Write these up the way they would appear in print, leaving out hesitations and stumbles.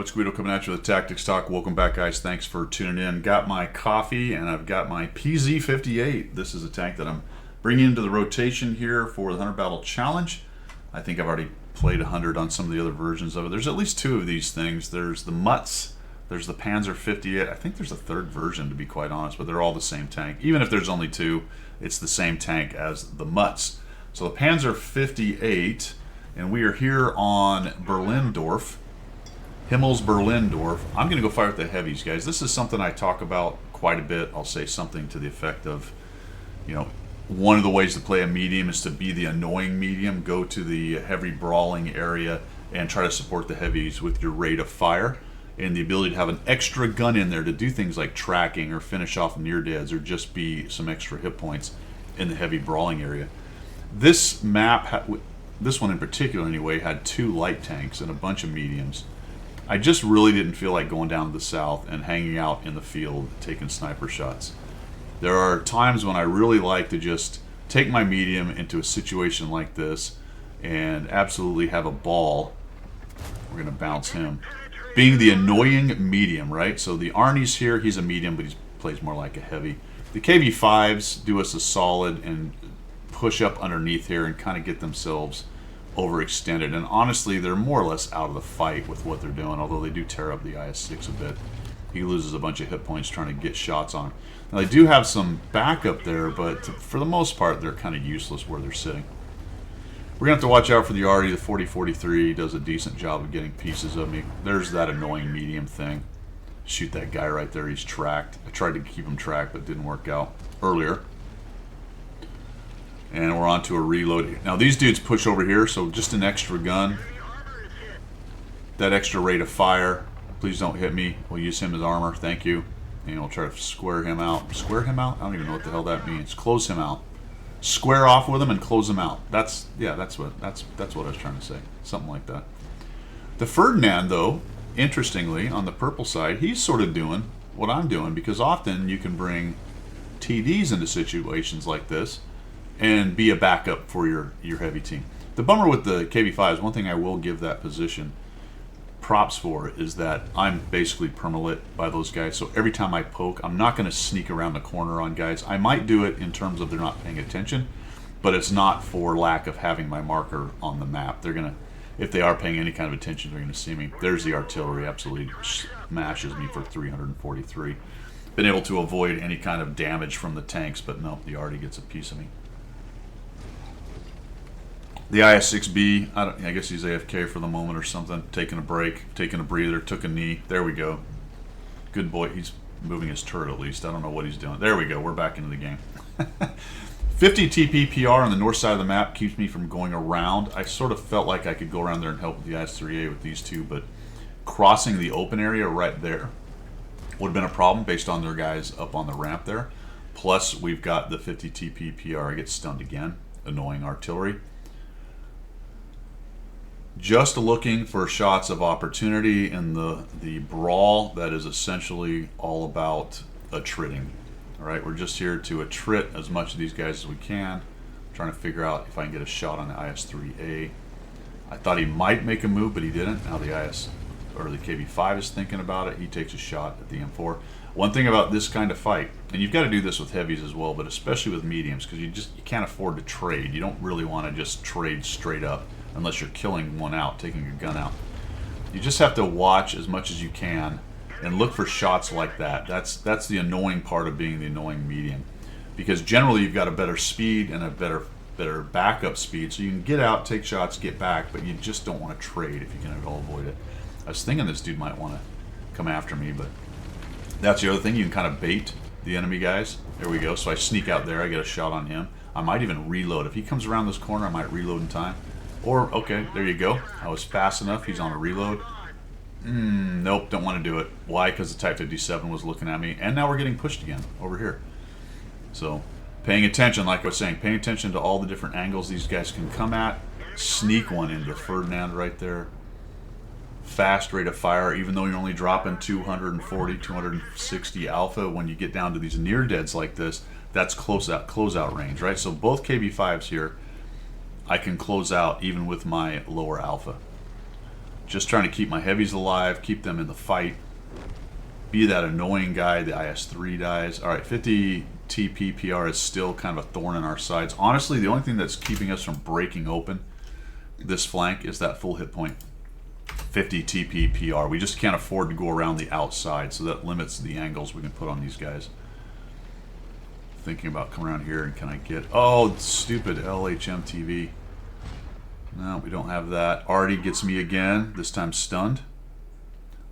it's Guido coming at you with Tactics Talk. Welcome back, guys. Thanks for tuning in. Got my coffee and I've got my PZ58. This is a tank that I'm bringing into the rotation here for the 100 Battle Challenge. I think I've already played 100 on some of the other versions of it. There's at least two of these things. There's the Mutz, there's the Panzer 58. I think there's a third version, to be quite honest, but they're all the same tank. Even if there's only two, it's the same tank as the Mutz. So the Panzer 58, and we are here on Berlindorf. Himmels Berlindorf. I'm going to go fire with the heavies, guys. This is something I talk about quite a bit. I'll say something to the effect of, one of the ways to play a medium is to be the annoying medium. Go to the heavy brawling area and try to support the heavies with your rate of fire and the ability to have an extra gun in there to do things like tracking or finish off near deads or just be some extra hit points in the heavy brawling area. This map, this one in particular anyway, had two light tanks and a bunch of mediums. I just really didn't feel like going down to the south and hanging out in the field taking sniper shots. There are times when I really like to just take my medium into a situation like this and absolutely have a ball. We're going to bounce him. Being the annoying medium, right? So the Arnie's here, he's a medium, but he plays more like a heavy. The KV5s do us a solid and push up underneath here and kind of get themselves overextended, and honestly they're more or less out of the fight with what they're doing, although they do tear up the IS-6 a bit. He loses a bunch of hit points trying to get shots on him. Now they do have some backup there, but for the most part they're kind of useless where they're sitting. We're going to have to watch out for the Artie. The 4043 does a decent job of getting pieces of me. There's that annoying medium thing. Shoot that guy right there, he's tracked. I tried to keep him tracked but didn't work out earlier. And we're on to a reload. Now these dudes push over here, so just an extra gun. That extra rate of fire. Please don't hit me. We'll use him as armor, thank you. And we'll try to square him out. Square him out? I don't even know what the hell that means. Close him out. Square off with him and close him out. That's what I was trying to say. Something like that. The Ferdinand, though, interestingly, on the purple side, he's sort of doing what I'm doing, because often you can bring TDs into situations like this and be a backup for your heavy team. The bummer with the KV5 is one thing I will give that position props for is that I'm basically permalit by those guys. So every time I poke, I'm not going to sneak around the corner on guys. I might do it in terms of they're not paying attention, but it's not for lack of having my marker on the map. They're going to, if they are paying any kind of attention, they're going to see me. There's the artillery, absolutely smashes me for 343. Been able to avoid any kind of damage from the tanks, but no, the Artie gets a piece of me. The IS-6B, I guess he's AFK for the moment or something, taking a break, taking a breather, took a knee. There we go. Good boy. He's moving his turret at least. I don't know what he's doing. There we go. We're back into the game. 50 TP PR on the north side of the map keeps me from going around. I sort of felt like I could go around there and help with the IS-3A with these two, but crossing the open area right there would have been a problem based on their guys up on the ramp there. Plus, we've got the 50 TP PR. I get stunned again. Annoying artillery. Just looking for shots of opportunity in the brawl that is essentially all about attritting. All right, we're just here to attrit as much of these guys as we can. Trying to figure out if I can get a shot on the IS-3A. I thought he might make a move, but he didn't. Now the the KV5 is thinking about it. He takes a shot at the M4. One thing about this kind of fight, and you've got to do this with heavies as well, but especially with mediums, because you can't afford to trade. You don't really want to just trade straight up unless you're killing one out, taking your gun out. You just have to watch as much as you can and look for shots like that. That's the annoying part of being the annoying medium, because generally you've got a better speed and a better backup speed, so you can get out, take shots, get back, but you just don't want to trade if you can at all avoid it. I was thinking this dude might want to come after me, but that's the other thing. You can kind of bait the enemy guys. There we go. So I sneak out there, I get a shot on him. I might even reload. If he comes around this corner, I might reload in time. Or, okay, there you go. I was fast enough. He's on a reload. Nope, don't want to do it. Why? Because the Type 57 was looking at me. And now we're getting pushed again over here. So, paying attention, like I was saying, paying attention to all the different angles these guys can come at. Sneak one into Ferdinand right there. Fast rate of fire, even though you're only dropping 240, 260 alpha. When you get down to these near deads like this, that's closeout range, right? So both KV5s here, I can close out even with my lower alpha. Just trying to keep my heavies alive, keep them in the fight. Be that annoying guy, the IS-3 dies. All right, 50 TP PR is still kind of a thorn in our sides. Honestly, the only thing that's keeping us from breaking open this flank is that full hit point. 50 TP PR. We just can't afford to go around the outside, so that limits the angles we can put on these guys. Thinking about coming around here, and can I get... Oh, stupid LHM TV. No, we don't have that. Artie gets me again, this time stunned.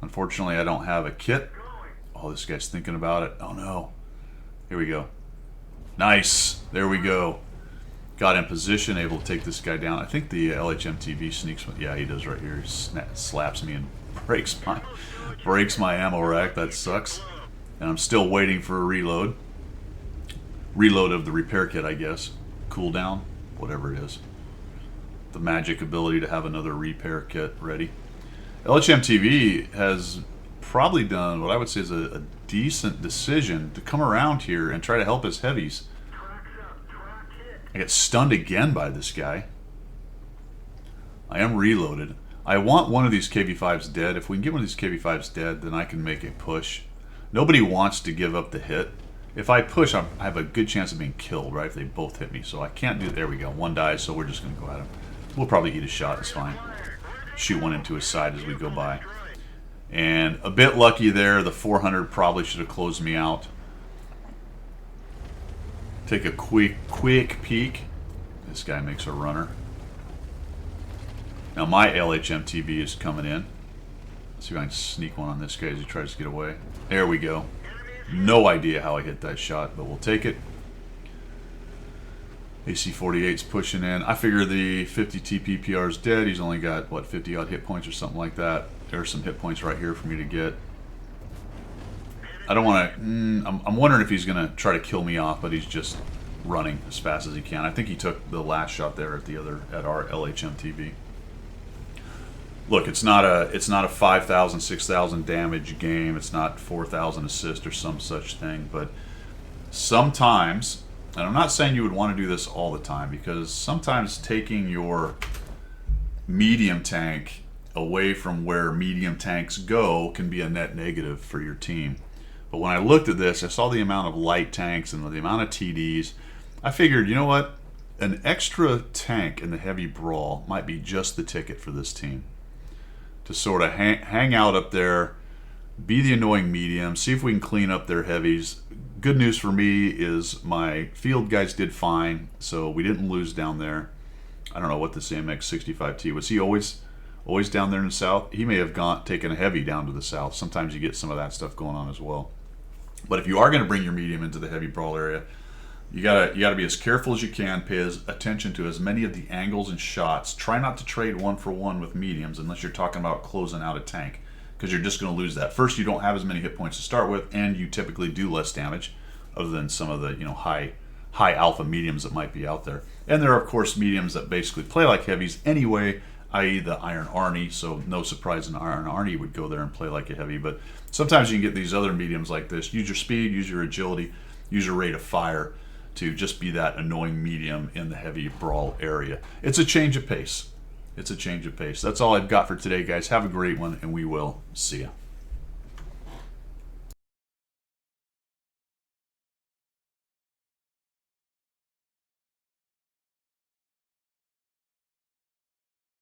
Unfortunately, I don't have a kit. Oh, this guy's thinking about it. Oh, no. Here we go. Nice. There we go. Got in position, able to take this guy down. I think the LHM TV sneaks... Yeah, he does right here. He slaps me and breaks my ammo rack. That sucks. And I'm still waiting for a reload. Reload of the repair kit, I guess. Cooldown, whatever it is. The magic ability to have another repair kit ready. LHM TV has probably done what I would say is a decent decision to come around here and try to help his heavies. I get stunned again by this guy. I am reloaded. I want one of these KV-5s dead. If we can get one of these KV-5s dead, then I can make a push. Nobody wants to give up the hit. If I push, I have a good chance of being killed, right? If they both hit me. So I can't do... There we go. One dies, so we're just going to go at him. We'll probably eat a shot. It's fine. Shoot one into his side as we go by. And a bit lucky there. The 400 probably should have closed me out. Take a quick peek. This guy makes a runner. Now my LHM TV is coming in. Let's see if I can sneak one on this guy as he tries to get away. There we go. No idea how I hit that shot, but we'll take it. AC-48's pushing in. I figure the 50 TP PR is dead. He's only got, what, 50 odd hit points or something like that. There's some hit points right here for me to get. I don't want to... I'm wondering if he's going to try to kill me off, but he's just running as fast as he can. I think he took the last shot there at our LHM TV. Look, it's not a 5,000, 6,000 damage game. It's not 4,000 assist or some such thing. But sometimes, and I'm not saying you would want to do this all the time, because sometimes taking your medium tank away from where medium tanks go can be a net negative for your team. But when I looked at this, I saw the amount of light tanks and the amount of TDs. I figured, you know what? An extra tank in the heavy brawl might be just the ticket for this team. To sort of hang out up there, be the annoying medium, see if we can clean up their heavies. Good news for me is my field guys did fine, so we didn't lose down there. I don't know what this AMX-65T, was he always down there in the south? He may have taken a heavy down to the south. Sometimes you get some of that stuff going on as well. But if you are going to bring your medium into the heavy brawl area, you gotta be as careful as you can. Pay attention to as many of the angles and shots. Try not to trade one for one with mediums unless you're talking about closing out a tank, because you're just going to lose that. First, you don't have as many hit points to start with, and you typically do less damage, other than some of the high alpha mediums that might be out there. And there are of course mediums that basically play like heavies anyway, i.e. the Iron Arnie. So no surprise an Iron Arnie would go there and play like a heavy. But sometimes you can get these other mediums like this. Use your speed, use your agility, use your rate of fire to just be that annoying medium in the heavy brawl area. It's a change of pace. It's a change of pace. That's all I've got for today, guys. Have a great one, and we will see ya.